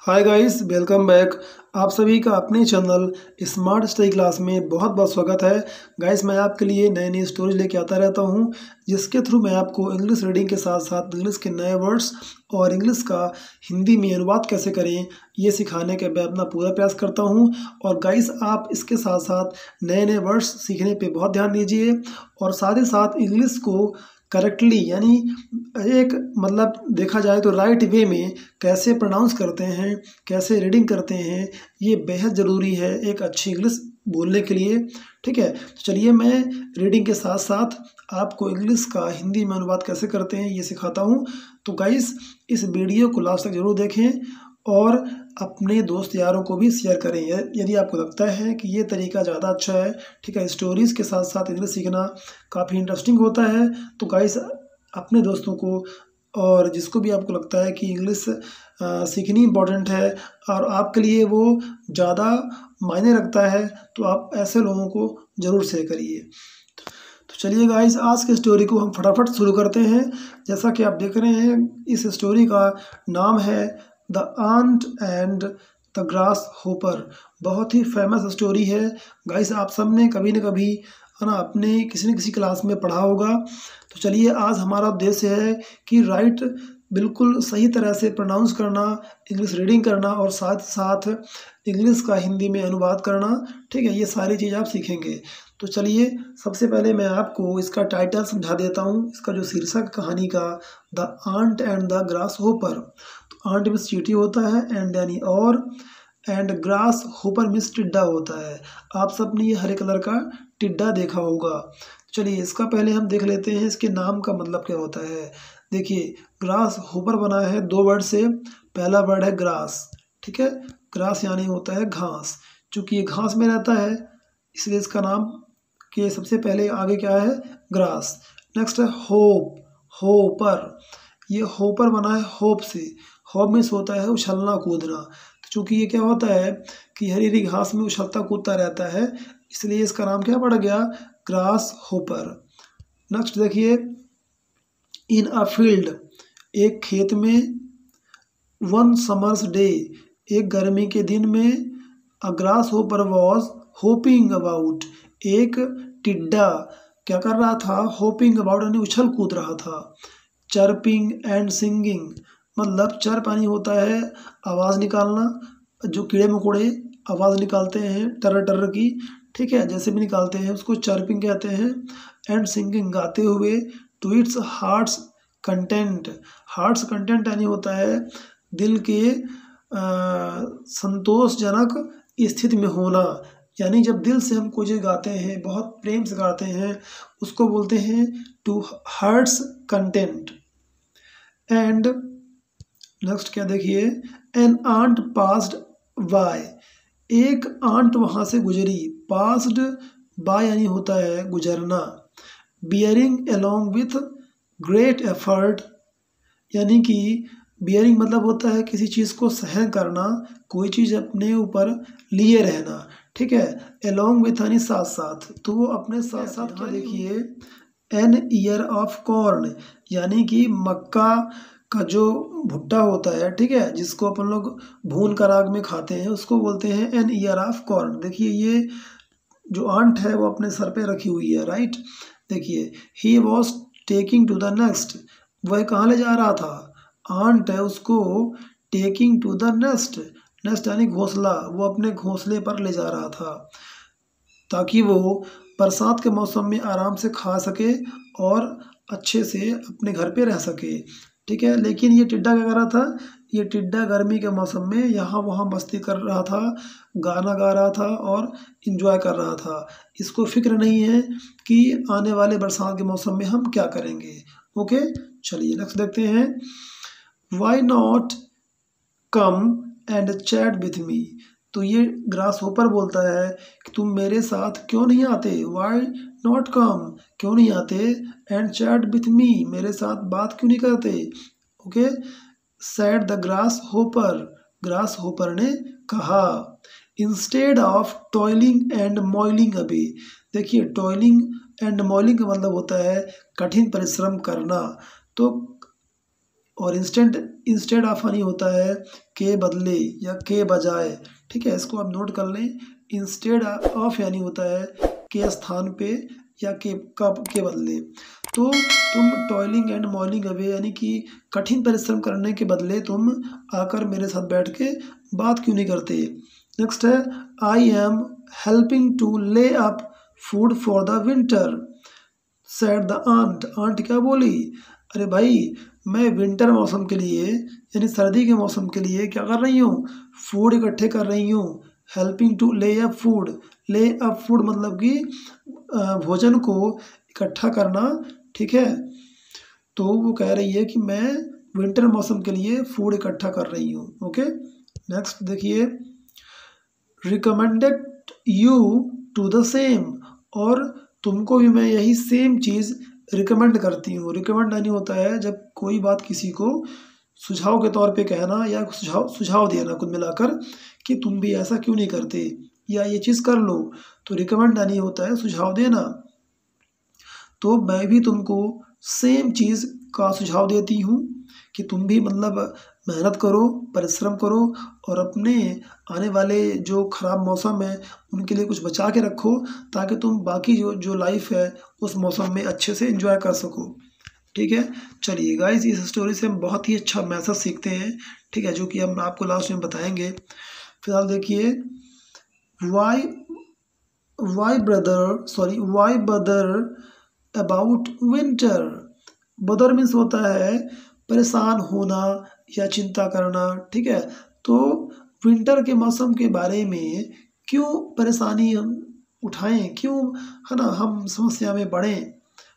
Hi guys, welcome back. आप सभी का अपने चैनल स्मार्ट स्टडी क्लास में बहुत बहुत स्वागत है। गाइस, मैं आपके लिए नई नई स्टोरीज लेके आता रहता हूं, जिसके थ्रू मैं आपको इंग्लिश रीडिंग के साथ साथ इंग्लिश के नए वर्ड्स और इंग्लिश का हिंदी में अनुवाद कैसे करें ये सिखाने का मैं अपना पूरा प्रयास करता हूं। और गाइस, आप इसके साथ साथ नए नए वर्ड्स सीखने पे बहुत ध्यान दीजिए और साथ ही साथ इंग्लिश को करेक्टली यानी एक मतलब देखा जाए तो राइट वे में कैसे प्रोनाउंस करते हैं, कैसे रीडिंग करते हैं, ये बेहद ज़रूरी है एक अच्छी इंग्लिश बोलने के लिए। ठीक है, तो चलिए मैं रीडिंग के साथ साथ आपको इंग्लिश का हिंदी में अनुवाद कैसे करते हैं ये सिखाता हूँ। तो गाइस, इस वीडियो को लास्ट तक जरूर देखें और अपने दोस्त यारों को भी शेयर करें यदि आपको लगता है कि ये तरीका ज़्यादा अच्छा है। ठीक है, स्टोरीज़ के साथ साथ इंग्लिश सीखना काफ़ी इंटरेस्टिंग होता है। तो गाइस, अपने दोस्तों को और जिसको भी आपको लगता है कि इंग्लिश सीखनी इम्पोर्टेंट है और आपके लिए वो ज़्यादा मायने रखता है, तो आप ऐसे लोगों को ज़रूर शेयर करिए। तो चलिए गाइस, आज की स्टोरी को हम फटाफट शुरू करते हैं। जैसा कि आप देख रहे हैं, इस स्टोरी का नाम है the ant and the grasshopper. बहुत ही फेमस स्टोरी है गाइस, आप सब ने कभी न कभी है ना अपने किसी न किसी क्लास में पढ़ा होगा। तो चलिए, आज हमारा उद्देश्य है कि राइट बिल्कुल सही तरह से प्रोनाउंस करना, इंग्लिश रीडिंग करना और साथ साथ इंग्लिश का हिंदी में अनुवाद करना। ठीक है, ये सारी चीज़ आप सीखेंगे। तो चलिए, सबसे पहले मैं आपको इसका टाइटल समझा देता हूँ। इसका जो शीर्षक कहानी का, the ant and the grasshopper. तो आंट मीन्स चींटी होता है, एंड यानी और, एंड ग्रास होपर मीन्स टिड्डा होता है। आप सब ने ये हरे कलर का टिड्डा देखा होगा। चलिए, इसका पहले हम देख लेते हैं इसके नाम का मतलब क्या होता है। देखिए, ग्रास होपर बना है दो वर्ड से। पहला वर्ड है ग्रास। ठीक है, ग्रास यानी होता है घास। चूंकि ये घास में रहता है इसलिए इसका नाम के सबसे पहले आगे क्या है, ग्रास। नेक्स्ट है होप, होपर। ये होपर बना है होप से। होप मीन्स होता है उछलना कूदना। चूंकि ये क्या होता है कि हरी हरी घास में उछलता कूदता रहता है, इसलिए इसका नाम क्या पड़ गया, ग्रास होपर। नेक्स्ट देखिए, इन अ फील्ड, एक खेत में, वन समर्स डे, एक गर्मी के दिन में, अ grass hopper was hoping about, एक टिड्डा क्या कर रहा था, होपिंग अबाउट यानी उछल कूद रहा था। चर्पिंग एंड सिंगिंग, मतलब चर्प यानी होता है आवाज़ निकालना, जो कीड़े मकोड़े आवाज़ निकालते हैं टर टर की। ठीक है, जैसे भी निकालते हैं उसको चर्पिंग कहते हैं। एंड सिंगिंग, गाते हुए। To its heart's content, heart's content यानी होता है दिल के संतोषजनक स्थिति में होना। यानी जब दिल से हम कोई चीज़ गाते हैं, बहुत प्रेम से गाते हैं, उसको बोलते हैं to hearts content. And next क्या देखिए, एन आंट पास्ड बाय, एक आंट वहाँ से गुजरी। पास्ड बाय यानी होता है गुजरना। Bearing along with great effort, यानी कि बियरिंग मतलब होता है किसी चीज़ को सहन करना, कोई चीज़ अपने ऊपर लिए रहना। ठीक है, अलोंग विथ यानी साथ साथ, तो वो अपने साथ साथ क्या देखिए, एन ईयर ऑफ कॉर्न, यानी कि मक्का का जो भुट्टा होता है, ठीक है, जिसको अपन लोग भून कर आग में खाते हैं, उसको बोलते हैं एन ईयर ऑफ कॉर्न। देखिए, ये जो आंट है वो अपने सर पे रखी हुई है, राइट। देखिए, he was taking to the nest, वह कहाँ ले जा रहा था, आंट है उसको taking to the nest, nest यानी घोंसला, वो अपने घोंसले पर ले जा रहा था ताकि वो बरसात के मौसम में आराम से खा सके और अच्छे से अपने घर पे रह सके। ठीक है, लेकिन ये टिड्डा क्या कर रहा था, ये टिड्डा गर्मी के मौसम में यहाँ वहाँ मस्ती कर रहा था, गाना गा रहा था और इन्जॉय कर रहा था। इसको फिक्र नहीं है कि आने वाले बरसात के मौसम में हम क्या करेंगे। ओके, चलिए नेक्स्ट देखते हैं। Why not come and chat with me, तो ये ग्रास होपर बोलता है कि तुम मेरे साथ क्यों नहीं आते। वाई नॉट कम, क्यों नहीं आते, एंड चैट विथ मी, मेरे साथ बात क्यों नहीं करते। Okay, sad the grass hopper, grass hopper ने कहा। Instead of toiling and मॉइलिंग away, देखिए टॉयलिंग एंड मॉइलिंग का मतलब होता है कठिन परिश्रम करना। तो और इंस्टेड ऑफ यानी होता है के बदले या के बजाय, ठीक है, इसको आप नोट कर लें। इंस्टेड ऑफ यानी होता है के स्थान पे या के बदले। तो तुम टॉयलिंग एंड मॉर्निंग अवे यानी कि कठिन परिश्रम करने के बदले तुम आकर मेरे साथ बैठ के बात क्यों नहीं करते। नेक्स्ट है I am helping to lay up food for the winter said the ant. Ant क्या बोली, अरे भाई मैं विंटर मौसम के लिए यानी सर्दी के मौसम के लिए क्या कर रही हूँ, फूड इकट्ठे कर रही हूँ। Helping to lay up food, ले अप फूड मतलब कि भोजन को इकट्ठा करना, ठीक है। तो वो कह रही है कि मैं विंटर मौसम के लिए फूड इकट्ठा कर रही हूँ। ओके, नेक्स्ट देखिए recommended you to the same, और तुमको भी मैं यही सेम चीज़ रिकमेंड करती हूँ। रिकमेंड नहीं होता है जब कोई बात किसी को सुझाव के तौर पे कहना या सुझाव देना कुल मिलाकर कि तुम भी ऐसा क्यों नहीं करते या ये चीज़ कर लो, तो रिकमेंड नहीं होता है सुझाव देना। तो मैं भी तुमको सेम चीज़ का सुझाव देती हूँ कि तुम भी मतलब मेहनत करो, परिश्रम करो और अपने आने वाले जो ख़राब मौसम है उनके लिए कुछ बचा के रखो, ताकि तुम बाकी जो लाइफ है उस मौसम में अच्छे से एंजॉय कर सको। ठीक है, चलिए गाइस इस स्टोरी से हम बहुत ही अच्छा मैसेज सीखते हैं, ठीक है, जो कि हम आपको लास्ट में बताएंगे। फिलहाल देखिए वाई बदर अबाउट विंटर। बदर मीन्स होता है परेशान होना या चिंता करना, ठीक है। तो विंटर के मौसम के बारे में क्यों परेशानी हम उठाएं, क्यों है ना हम समस्या में पड़ें।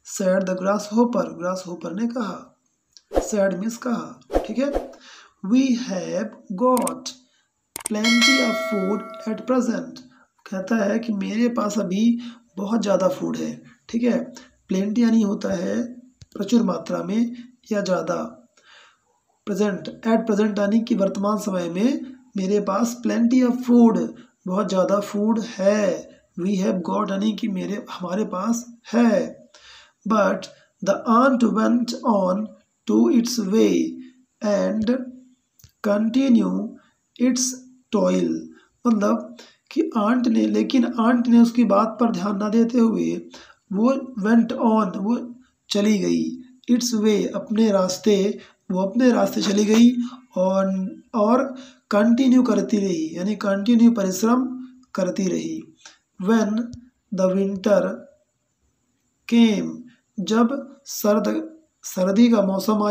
सैड द ग्रास होपर ने कहा, सैड मीन्स कहा, ठीक है। We have got plenty of food at present, कहता है कि मेरे पास अभी बहुत ज़्यादा फूड है, ठीक है। प्लेंटी यानी होता है प्रचुर मात्रा में या ज़्यादा। प्रेजेंट, एट प्रेजेंट यानी कि वर्तमान समय में मेरे पास प्लेंटी ऑफ फूड, बहुत ज़्यादा फूड है। वी हैव गॉट यानी कि हमारे पास है। But the ant went on to its way and continue its toil, मतलब कि लेकिन आंट ने उसकी बात पर ध्यान न देते हुए वो वेंट ऑन, वो चली गई, इट्स वे अपने रास्ते, वो अपने रास्ते चली गई और कंटिन्यू करती रही, यानी कंटिन्यू परिश्रम करती रही। व्हेन द विंटर केम, जब सर्दी का मौसम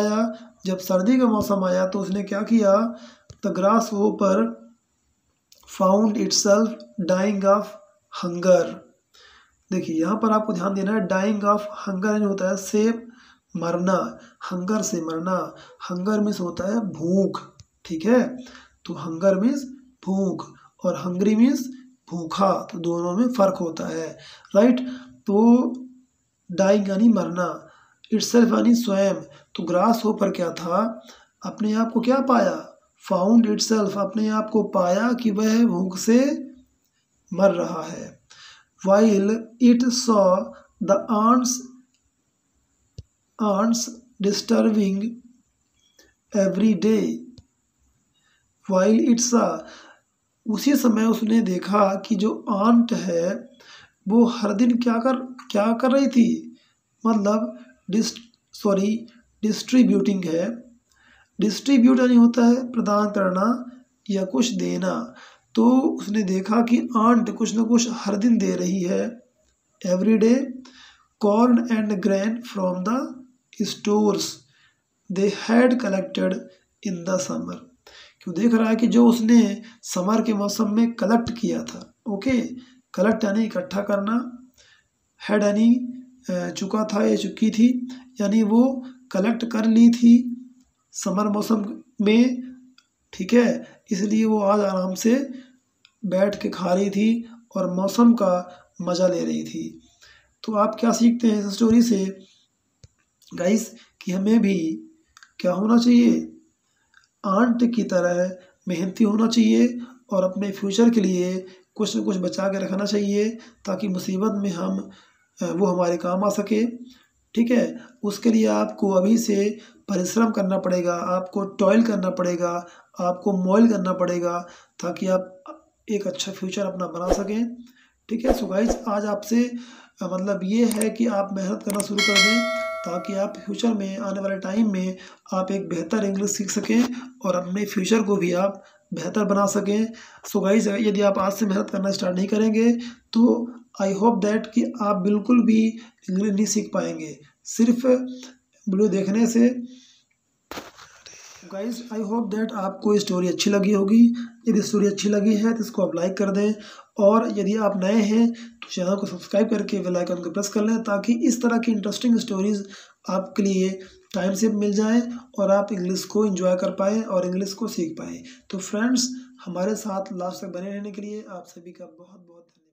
आया, तो उसने क्या किया, the grasshopper found itself dying of hunger. देखिए यहाँ पर आपको ध्यान देना है, डाइंग ऑफ हंगर होता है से मरना, हंगर से मरना। हंगर मीन्स होता है भूख, ठीक है। तो हंगर मीन्स भूख और हंग्री मीन्स भूखा, तो दोनों में फ़र्क होता है, राइट। तो डाइंग यानी मरना, इटसेल्फ यानी स्वयं। तो ग्रास होपर क्या था, अपने आप को क्या पाया, फाउंड इटसेल्फ, अपने आप को पाया कि वह भूख से मर रहा है। While it saw the ants disturbing every day, while it saw, उसी समय उसने देखा कि जो आंट है वो हर दिन क्या कर रही थी, मतलब डिस्ट्रीब्यूटिंग है। डिस्ट्रीब्यूट यानी होता है प्रदान करना या कुछ देना। तो उसने देखा कि आंट कुछ न कुछ हर दिन दे रही है, every day, corn and grain from the stores they had collected in the summer. क्यों देख रहा है कि जो उसने समर के मौसम में कलेक्ट किया था, ओके, कलेक्ट यानी इकट्ठा करना, हैड यानी चुका था या चुकी थी, यानी वो कलेक्ट कर ली थी समर मौसम में, ठीक है। इसलिए वो आज आराम से बैठ के खा रही थी और मौसम का मज़ा ले रही थी। तो आप क्या सीखते हैं इस स्टोरी से गाइस, कि हमें भी क्या होना चाहिए, आंट की तरह मेहनती होना चाहिए और अपने फ्यूचर के लिए कुछ न कुछ बचा के रखना चाहिए, ताकि मुसीबत में वो हमारे काम आ सके। ठीक है। उसके लिए आपको अभी से परिश्रम करना पड़ेगा, आपको टॉयल करना पड़ेगा, आपको मॉइल करना पड़ेगा, ताकि आप एक अच्छा फ्यूचर अपना बना सकें। ठीक है। सो गाइस, आज आपसे मतलब ये है कि आप मेहनत करना शुरू कर दें, ताकि आप फ्यूचर में, आने वाले टाइम में आप एक बेहतर इंग्लिश सीख सकें और अपने फ्यूचर को भी आप बेहतर बना सकें। सो गाइस, यदि आप आज से मेहनत करना स्टार्ट नहीं करेंगे तो आई होप दैट कि आप बिल्कुल भी इंग्लिश नहीं सीख पाएंगे सिर्फ वीडियो देखने से। गाइस, आई होप दैट आपको ये स्टोरी अच्छी लगी होगी। यदि स्टोरी अच्छी लगी है तो इसको आप लाइक कर दें, और यदि आप नए हैं तो चैनल को सब्सक्राइब करके बेल आइकन को प्रेस कर लें, ताकि इस तरह की इंटरेस्टिंग स्टोरीज़ आपके लिए टाइम से मिल जाएं और आप इंग्लिश को एंजॉय कर पाएँ और इंग्लिश को सीख पाएँ। तो फ्रेंड्स, हमारे साथ लास्ट तक बने रहने के लिए आप सभी का बहुत बहुत धन्यवाद।